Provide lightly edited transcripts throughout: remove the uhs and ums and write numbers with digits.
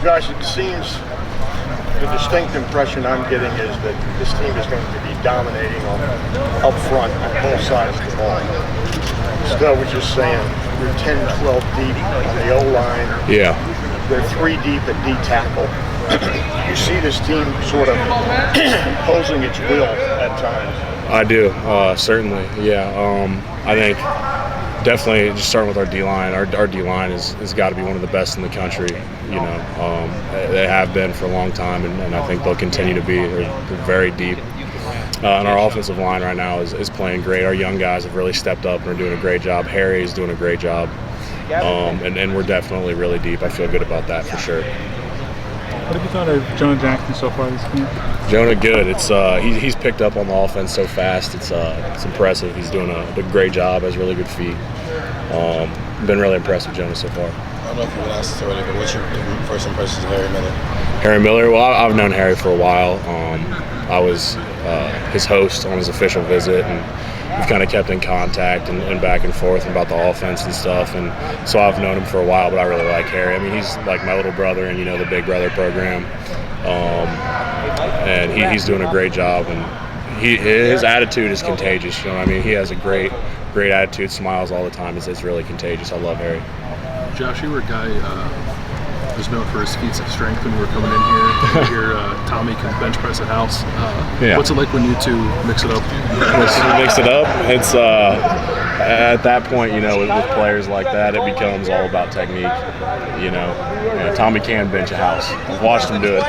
Josh, it seems the distinct impression I'm getting is that this team is going to be dominating up front on both sides of the ball. Still was just saying, we're 10, 12 deep on the O-line. Yeah. They're 3 deep at D tackle. You see this team sort of imposing its will at times. I do, certainly. Yeah. I think definitely just starting with our D-line. Our D-line has got to be one of the best in the country. You know, they have been for a long time, and I think they'll continue to be. They're very deep. And our offensive line right now is playing great. Our young guys have really stepped up and are doing a great job. Harry is doing a great job. And we're definitely really deep. I feel good about that for sure. What have you thought of Jonah Jackson so far this game? Jonah, good. It's he's picked up on the offense so fast. It's impressive. He's doing a great job. Has really good feet. Been really impressed with Jonah so far. I don't know if you would ask this already, but what's your first impressions of Harry Miller? Harry Miller. Well, I've known Harry for a while. I was his host on his official visit, and we've kind of kept in contact and back and forth about the offense and stuff. And so I've known him for a while, but I really like Harry. I mean, he's like my little brother in, the Big Brother program. And he's doing a great job. And his attitude is contagious. You know what I mean? He has a great attitude, smiles all the time. It's really contagious. I love Harry. Josh, you were a guy who's known for his feats of strength when we were coming in here. Here, Tommy can bench press a house. Yeah. What's it like when you two mix it up? Mix it up. It's at that point, with players like that, it becomes all about technique. Tommy can bench a house. I've watched him do it.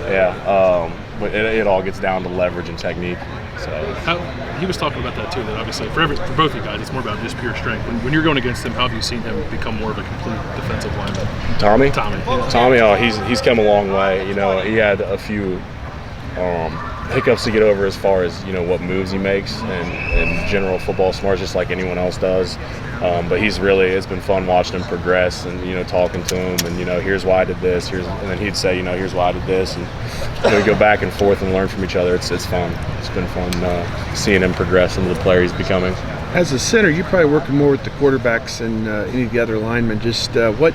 Yeah, but it all gets down to leverage and technique. So he was talking about that too. That obviously for both you guys, it's more about just pure strength. When you're going against him, how have you seen him become more of a complete defensive lineman? Tommy. Yeah. Tommy. Oh, he's come a long way. He had a few hiccups to get over as far as what moves he makes and general football smarts, just like anyone else does. But it's been fun watching him progress and talking to him and here's why I did this, and then he'd say here's why I did this, and we go back and forth and learn from each other. It's fun. It's been fun seeing him progress into the player he's becoming. As a center, you're probably working more with the quarterbacks and any of the other linemen. Just what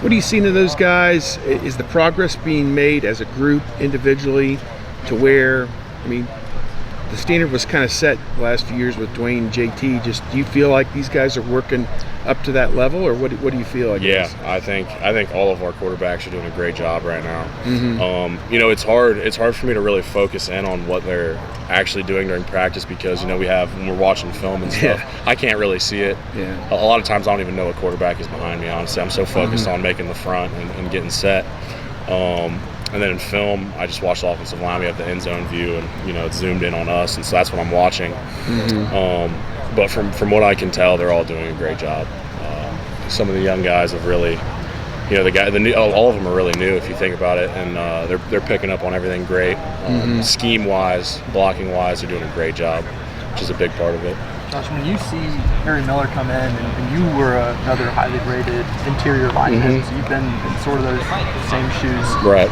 are you seeing of those guys? Is the progress being made as a group, individually, to where, the standard was kind of set the last few years with Dwayne and JT. Just do you feel like these guys are working up to that level, or what do you feel? Yeah, I think all of our quarterbacks are doing a great job right now. Mm-hmm. It's hard for me to really focus in on what they're actually doing during practice because when we're watching film and stuff, I can't really see it. Yeah. A lot of times I don't even know what quarterback is behind me. Honestly, I'm so focused on making the front and getting set. And then in film, I just watch the offensive line. We have the end zone view, and it's zoomed in on us, and so that's what I'm watching. Mm-hmm. But from what I can tell, they're all doing a great job. Some of the young guys have really, all of them are really new if you think about it, and they're picking up on everything great. Scheme wise, blocking wise, they're doing a great job, which is a big part of it. Josh, when you see Harry Miller come in, and you were another highly rated interior lineman, so you've been in sort of those same shoes. Right.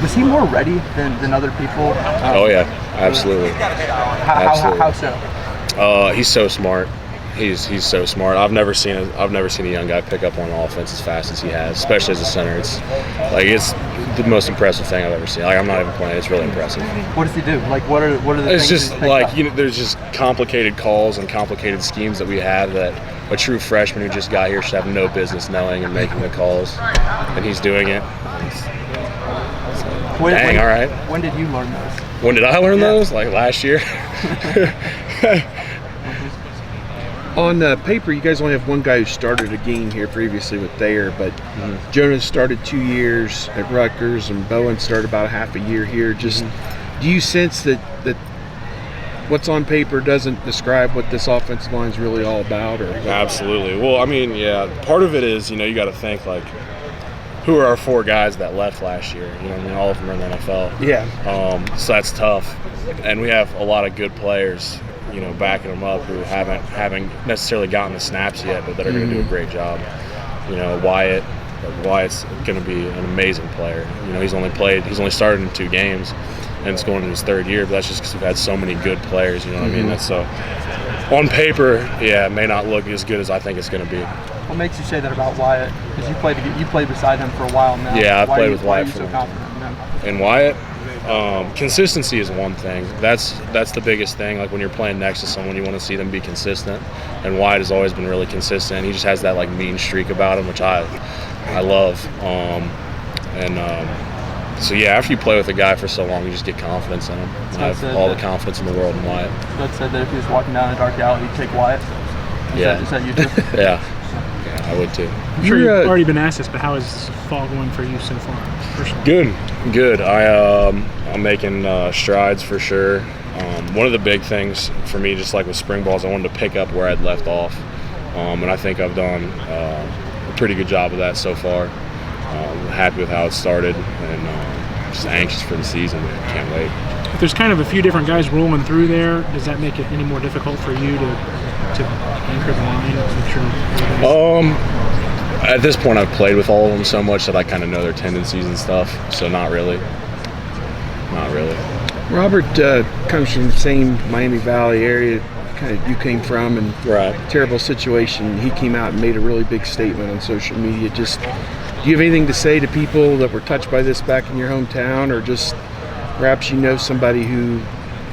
Was he more ready than other people? Oh yeah, absolutely. How so? He's so smart. He's so smart. I've never seen a young guy pick up on offense as fast as he has, especially as a center. It's the most impressive thing I've ever seen. I'm not even playing. It's really impressive. What does he do? What are the It's things just there's just complicated calls and complicated schemes that we have that a true freshman who just got here should have no business knowing and making the calls, and he's doing it. All right. When did you learn those? When did I learn those? Like last year. On paper, you guys only have one guy who started a game here previously with Thayer, but Jonas started 2 years at Rutgers, and Bowen started about half a year here. Just do you sense that what's on paper doesn't describe what this offensive line is really all about? Or Absolutely. Well, part of it is you got to think who are our 4 guys that left last year? All of them are in the NFL. Yeah. So that's tough, and we have a lot of good players, backing them up who haven't necessarily gotten the snaps yet, but that are going to do a great job. Wyatt's going to be an amazing player. He's only started in 2 games, and it's going into his 3rd year. But that's just because we've had so many good players. You know what I mean? That's so. On paper, yeah, it may not look as good as I think it's going to be. What makes you say that about Wyatt? Because you played beside him for a while now. Yeah, I played with why Wyatt are you for so a long confident in him? And Wyatt, consistency is one thing. That's the biggest thing. Like when you're playing next to someone, you want to see them be consistent. And Wyatt has always been really consistent. He just has that like mean streak about him, which I love. So yeah, after you play with a guy for so long, you just get confidence in him. I have all the confidence in the world in Wyatt. Bud said that if he was walking down a dark alley, he'd take Wyatt. Is that you too? Yeah, I would too. I'm sure you've already been asked this, but how is fall going for you so far, personally? Good. I'm making strides for sure. One of the big things for me, just like with spring balls, I wanted to pick up where I'd left off, and I think I've done a pretty good job of that so far. Happy with how it started, and just anxious for the season. Can't wait. If there's kind of a few different guys rolling through there, does that make it any more difficult for you to anchor the line? At this point, I've played with all of them so much that I kind of know their tendencies and stuff. So not really. Robert comes from the same Miami Valley area kind of you came from, and terrible situation. He came out and made a really big statement on social media. Just, do you have anything to say to people that were touched by this back in your hometown, or just perhaps you know somebody who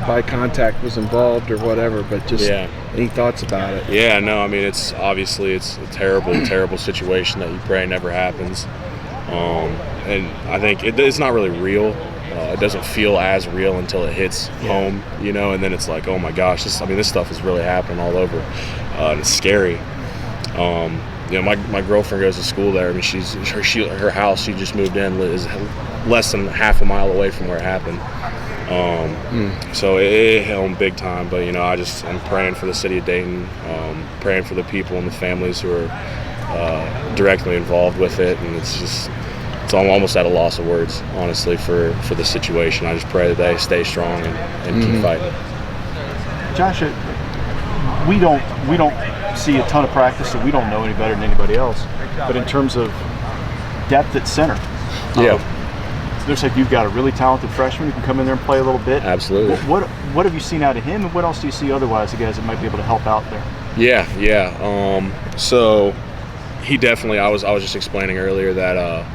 by contact was involved or whatever, but just any thoughts about it? Yeah, no, I mean, it's a terrible situation that you pray never happens. And I think it's not really real. It doesn't feel as real until it hits home, and then it's like, oh my gosh, this stuff is really happening all over. And it's scary. My girlfriend goes to school there. I mean, her house, she just moved in, is less than half a mile away from where it happened. So it hit home big time. But I'm praying for the city of Dayton, praying for the people and the families who are directly involved with it, and I'm almost at a loss of words, honestly, for the situation. I just pray that they stay strong and keep fighting. Josh, we don't see a ton of practice, so we don't know any better than anybody else. But in terms of depth at center, looks like you've got a really talented freshman who can come in there and play a little bit. Absolutely. What have you seen out of him, and what else do you see otherwise, the guys that might be able to help out there? So he definitely. I was just explaining earlier that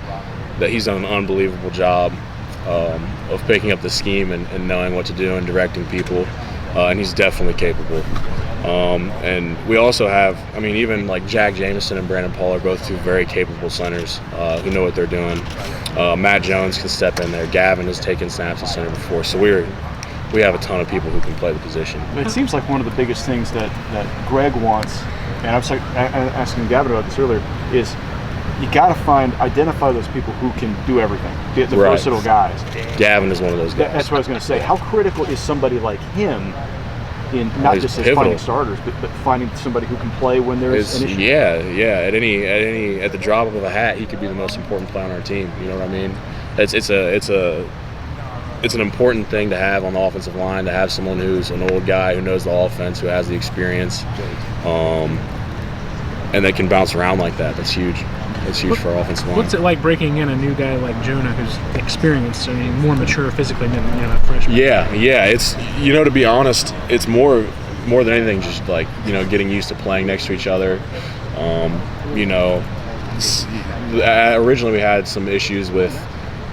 he's done an unbelievable job of picking up the scheme and knowing what to do and directing people, and he's definitely capable. And we also have, even like Jack Jameson and Brandon Paul are both two very capable centers who know what they're doing. Matt Jones can step in there. Gavin has taken snaps at center before, so we have a ton of people who can play the position. It seems like one of the biggest things that Greg wants, and I was asking Gavin about this earlier, is you got to identify those people who can do everything, the versatile guys. Gavin is one of those guys. That's what I was going to say. How critical is somebody like him in not just as finding starters, but finding somebody who can play when there's an issue? At the drop of a hat, he could be the most important player on our team. You know what I mean? It's an important thing to have on the offensive line, to have someone who's an old guy who knows the offense, who has the experience, and they can bounce around like that. That's huge. It's huge for our offensive line. What's it like breaking in a new guy like Jonah, who's experienced, more mature physically than a freshman? Yeah. It's, to be honest, it's more than anything just like, getting used to playing next to each other. Originally we had some issues with,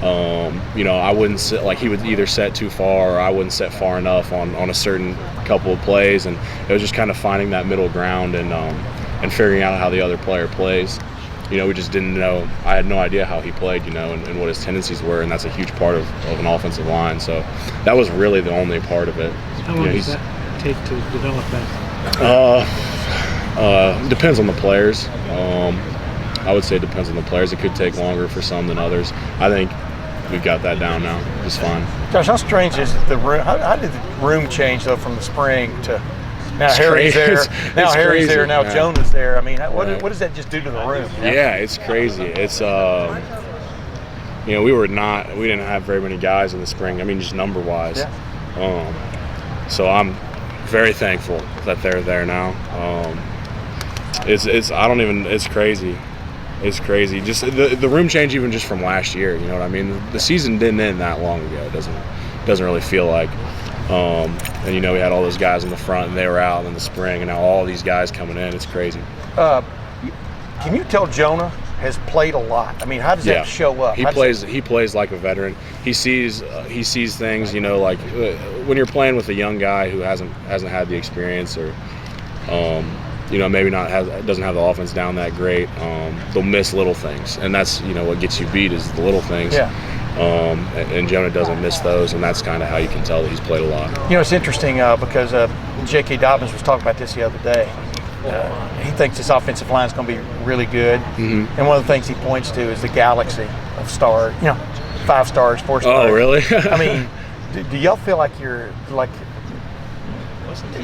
I wouldn't set, like he would either set too far or I wouldn't set far enough on a certain couple of plays, and it was just kind of finding that middle ground and figuring out how the other player plays. We just didn't know. I had no idea how he played, and what his tendencies were, and that's a huge part of an offensive line. So that was really the only part of it. How long does that take to develop that? Depends on the players. I would say it depends on the players. It could take longer for some than others. I think we've got that down now. It's fine. Josh, how strange is the room? How did the room change though from the spring to now? It's Harry's crazy. there. Now Harry's crazy. there. Now Yeah. Jonas there. What does that just do to the room? Yeah, it's crazy. It's we didn't have very many guys in the spring. Just number wise. Yeah. So I'm very thankful that they're there now. It's crazy. It's crazy. Just the room change, even just from last year. You know what I mean? The season didn't end that long ago. It doesn't really feel like. And we had all those guys in the front, and they were out in the spring, and now all these guys coming in. It's crazy. Can you tell Jonah has played a lot? I mean, how does that show up? He plays like a veteran. He sees things, like when you're playing with a young guy who hasn't had the experience, or maybe doesn't have the offense down that great. They'll miss little things, and that's what gets you beat is the little things. Yeah. And Jonah doesn't miss those, and that's kind of how you can tell that he's played a lot. It's interesting because J.K. Dobbins was talking about this the other day. He thinks this offensive line is going to be really good, and one of the things he points to is the galaxy of stars. 5 stars, 4 stars. Oh, really? I mean, do y'all feel like you're like?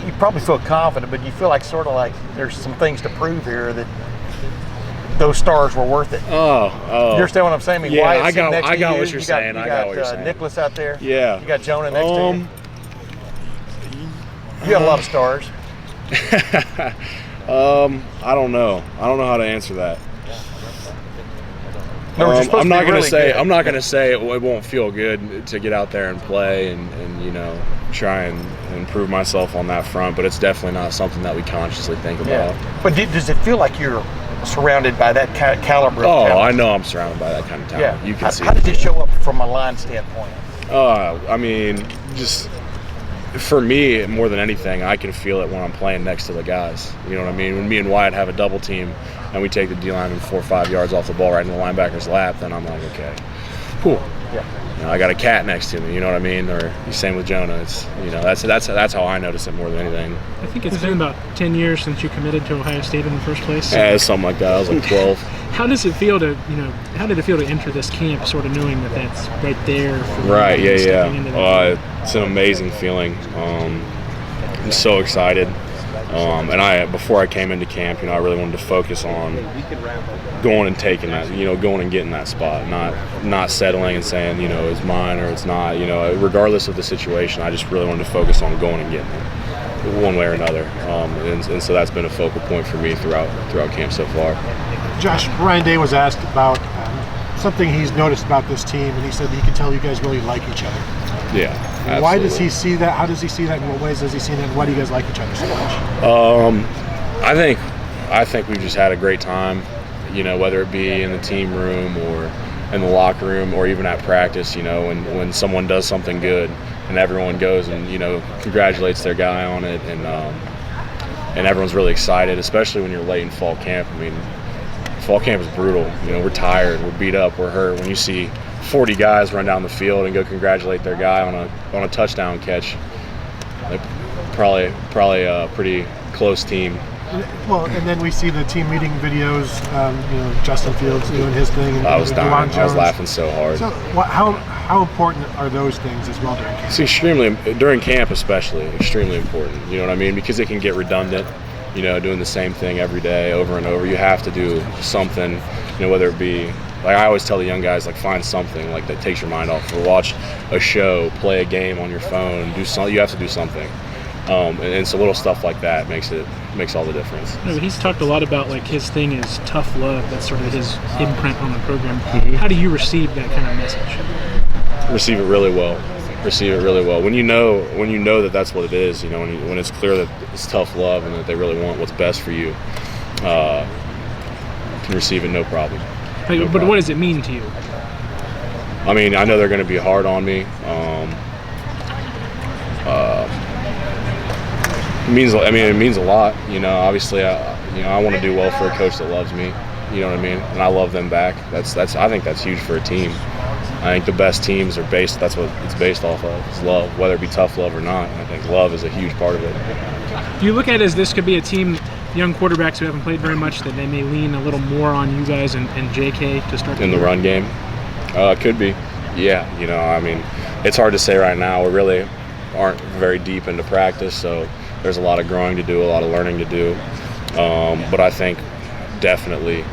You probably feel confident, but you feel like sort of like there's some things to prove here that those stars were worth it. Oh. You understand what I'm saying? I mean, Yeah, Wyatt's sitting next to I got you. what you're saying. You I got got what you're saying. Nicholas out there. Yeah. You got Jonah next to you. You got a lot of stars. I don't know. I don't know how to answer that. I'm not going to say it won't feel good to get out there and play and try and improve myself on that front, but it's definitely not something that we consciously think about. But does it feel like you're surrounded by that caliber of talent? I know I'm surrounded by that kind of talent. Yeah. You can see. How does it show up from a line standpoint? I mean, just for me, more than anything, I can feel it when I'm playing next to the guys. You know what I mean? When me and Wyatt have a double team and we take the D lineman 4 or 5 yards off the ball right in the linebacker's lap, then I'm like, okay, cool. Yeah. I got a cat next to me. You know what I mean? Or same with Jonah. It's that's how I notice it more than anything. I think it's been about 10 years since you committed to Ohio State in the first place. Yeah, something like that. I was like 12. How does it feel to How did it feel to enter this camp, sort of knowing that that's right there? For Right. you, Yeah. into that? It's an amazing feeling. I'm so excited. And before I came into camp, I really wanted to focus on going and taking that, going and getting that spot, not settling and saying, it's mine or it's not, regardless of the situation. I just really wanted to focus on going and getting it one way or another. And so that's been a focal point for me throughout camp so far. Josh, Ryan Day was asked about something he's noticed about this team, and he said that he could tell you guys really like each other. Yeah. Absolutely. Why does he see that? How does he see that? In what ways does he see that? And why do you guys like each other so much? I think we've just had a great time, whether it be in the team room or in the locker room or even at practice, when someone does something good and everyone goes and, congratulates their guy on it and everyone's really excited, especially when you're late in fall camp. I mean, fall camp is brutal. We're tired, we're beat up, we're hurt. When you see 40 guys run down the field and go congratulate their guy on a touchdown catch, like probably a pretty close team. Well, and then we see the team meeting videos. Justin Fields doing his thing. And I was dying. I was laughing so hard. So, how important are those things as well during camp? It's during camp, especially extremely important. You know what I mean? Because it can get redundant. Doing the same thing every day over and over. You have to do something. Whether it be, like I always tell the young guys, like find something like that takes your mind off. Or watch a show, play a game on your phone. You have to do something. And so little stuff like that makes all the difference. He's talked a lot about like his thing is tough love. That's sort of his imprint on the program. How do you receive that kind of message? Receive it really well. When you know that that's what it is, when it's clear that it's tough love and that they really want what's best for you, you can receive it no problem. But what does it mean to you? I mean, I know they're going to be hard on me. It means a lot. Obviously, I want to do well for a coach that loves me. You know what I mean? And I love them back. I think that's huge for a team. I think the best teams are that's what it's based off of, is love, whether it be tough love or not. I think love is a huge part of it. Do you look at it as this could be a team, young quarterbacks who haven't played very much, that they may lean a little more on you guys and JK to start in the run game? Could be. Yeah, it's hard to say right now. We really aren't very deep into practice, so there's a lot of growing to do, a lot of learning to do. But I think definitely,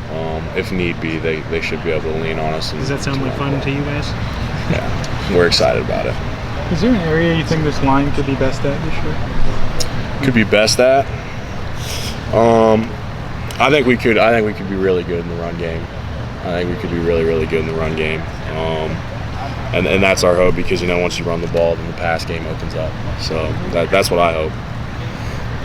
if need be, they should be able to lean on us. Does that sound like fun to you guys? Yeah, we're excited about it. Is there an area you think this line could be best at this year? Could be best at? I think we could be really good in the run game. I think we could be really, really good in the run game. and that's our hope, because once you run the ball, then the pass game opens up. So that's what I hope.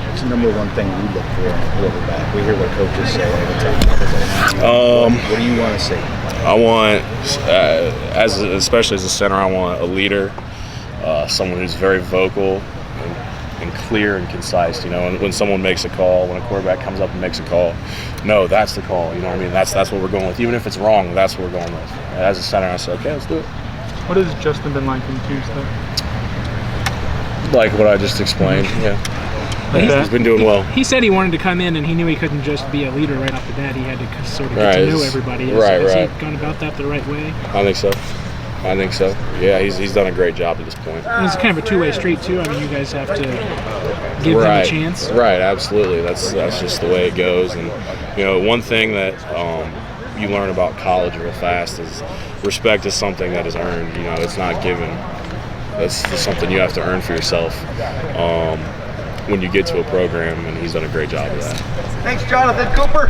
What's the number one thing you look for in a quarterback? We hear what coaches say all the time. What do you want to see? I want, especially as a center, I want a leader, someone who's very vocal and clear and concise. And when someone makes a call, when a quarterback comes up and makes a call, no, that's the call. You know what I mean? That's what we're going with. Even if it's wrong, that's what we're going with. As a center, I said, okay, let's do it. What has Justin been like in Tuesday? Like what I just explained, yeah. He's been doing well. He said he wanted to come in, and he knew he couldn't just be a leader right off the bat. He had to sort of get to know everybody. Has he gone about that the right way? I think so. Yeah, he's done a great job at this point. And it's kind of a two-way street too. I mean, you guys have to give him a chance. Right, absolutely. That's just the way it goes. And one thing that you learn about college real fast is respect is something that is earned. It's not given. That's just something you have to earn for yourself when you get to a program, and he's done a great job of that. Thanks, Jonathan Cooper.